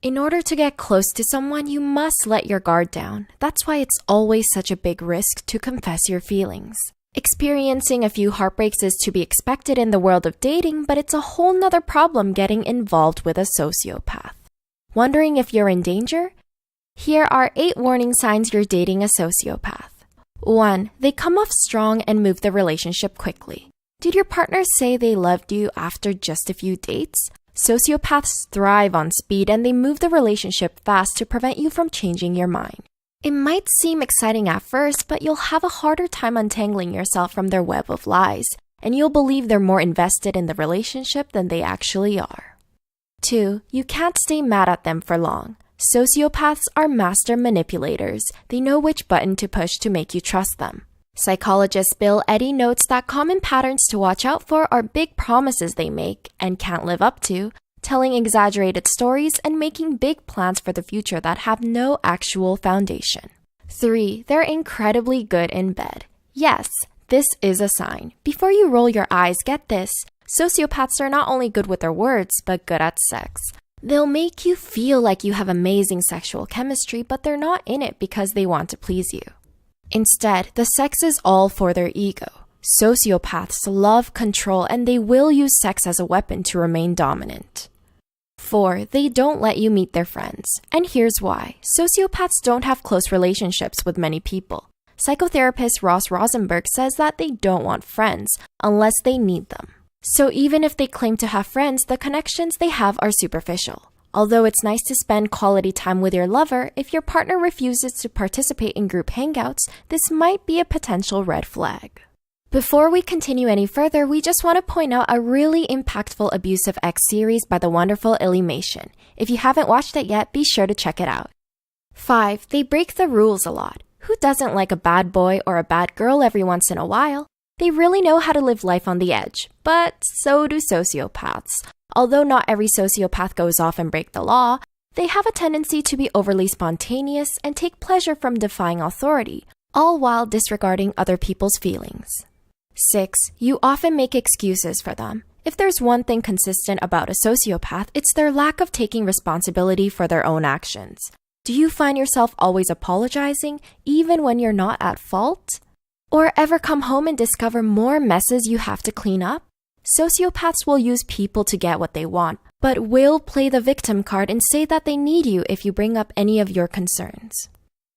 In order to get close to someone, you must let your guard down. That's why it's always such a big risk to confess your feelings. Experiencing a few heartbreaks is to be expected in the world of dating, but it's a whole nother problem getting involved with a sociopath. Wondering if you're in danger? Here are 8 warning signs you're dating a sociopath. 1. They come off strong and move the relationship quickly. Did your partner say they loved you after just a few dates? Sociopaths thrive on speed and they move the relationship fast to prevent you from changing your mind. It might seem exciting at first, but you'll have a harder time untangling yourself from their web of lies, and you'll believe they're more invested in the relationship than they actually are. 2. You can't stay mad at them for long. Sociopaths are master manipulators. They know which button to push to make you trust them. Psychologist Bill Eddy notes that common patterns to watch out for are big promises they make and can't live up to, telling exaggerated stories, and making big plans for the future that have no actual foundation. 3. They're incredibly good in bed. Yes, this is a sign. Before you roll your eyes, get this. Sociopaths are not only good with their words, but good at sex. They'll make you feel like you have amazing sexual chemistry, but they're not in it because they want to please you. Instead, the sex is all for their ego. Sociopaths love control and they will use sex as a weapon to remain dominant. 4. They don't let you meet their friends. And here's why. Sociopaths don't have close relationships with many people. Psychotherapist Ross Rosenberg says that they don't want friends unless they need them. So even if they claim to have friends, the connections they have are superficial. Although it's nice to spend quality time with your lover, if your partner refuses to participate in group hangouts, this might be a potential red flag. Before we continue any further, we just want to point out a really impactful Abusive X series by the wonderful Illymation. If you haven't watched it yet, be sure to check it out. 5. They break the rules a lot. Who doesn't like a bad boy or a bad girl every once in a while? They really know how to live life on the edge, but so do sociopaths. Although not every sociopath goes off and break the law, they have a tendency to be overly spontaneous and take pleasure from defying authority, all while disregarding other people's feelings. 6. You often make excuses for them. If there's one thing consistent about a sociopath, it's their lack of taking responsibility for their own actions. Do you find yourself always apologizing, even when you're not at fault? Or ever come home and discover more messes you have to clean up? Sociopaths will use people to get what they want, but will play the victim card and say that they need you if you bring up any of your concerns.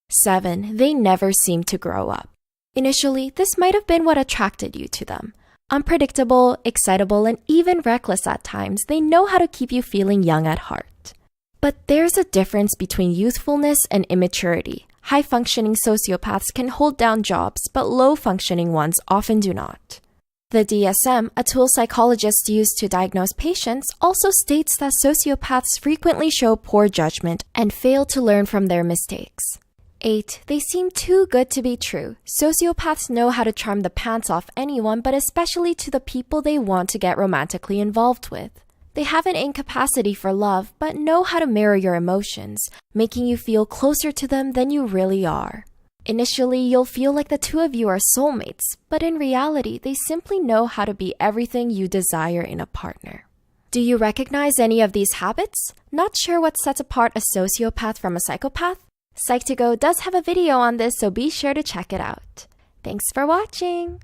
7. They never seem to grow up. Initially, this might have been what attracted you to them. Unpredictable, excitable, and even reckless at times, they know how to keep you feeling young at heart. But there's a difference between youthfulness and immaturity. High-functioning sociopaths can hold down jobs, but low-functioning ones often do not. The DSM, a tool psychologists use to diagnose patients, also states that sociopaths frequently show poor judgment and fail to learn from their mistakes. 8. They seem too good to be true. Sociopaths know how to charm the pants off anyone, but especially to the people they want to get romantically involved with. They have an incapacity for love, but know how to mirror your emotions, making you feel closer to them than you really are. Initially, you'll feel like the two of you are soulmates, but in reality, they simply know how to be everything you desire in a partner. Do you recognize any of these habits? Not sure what sets apart a sociopath from a psychopath? Psych2Go does have a video on this, so be sure to check it out. Thanks for watching!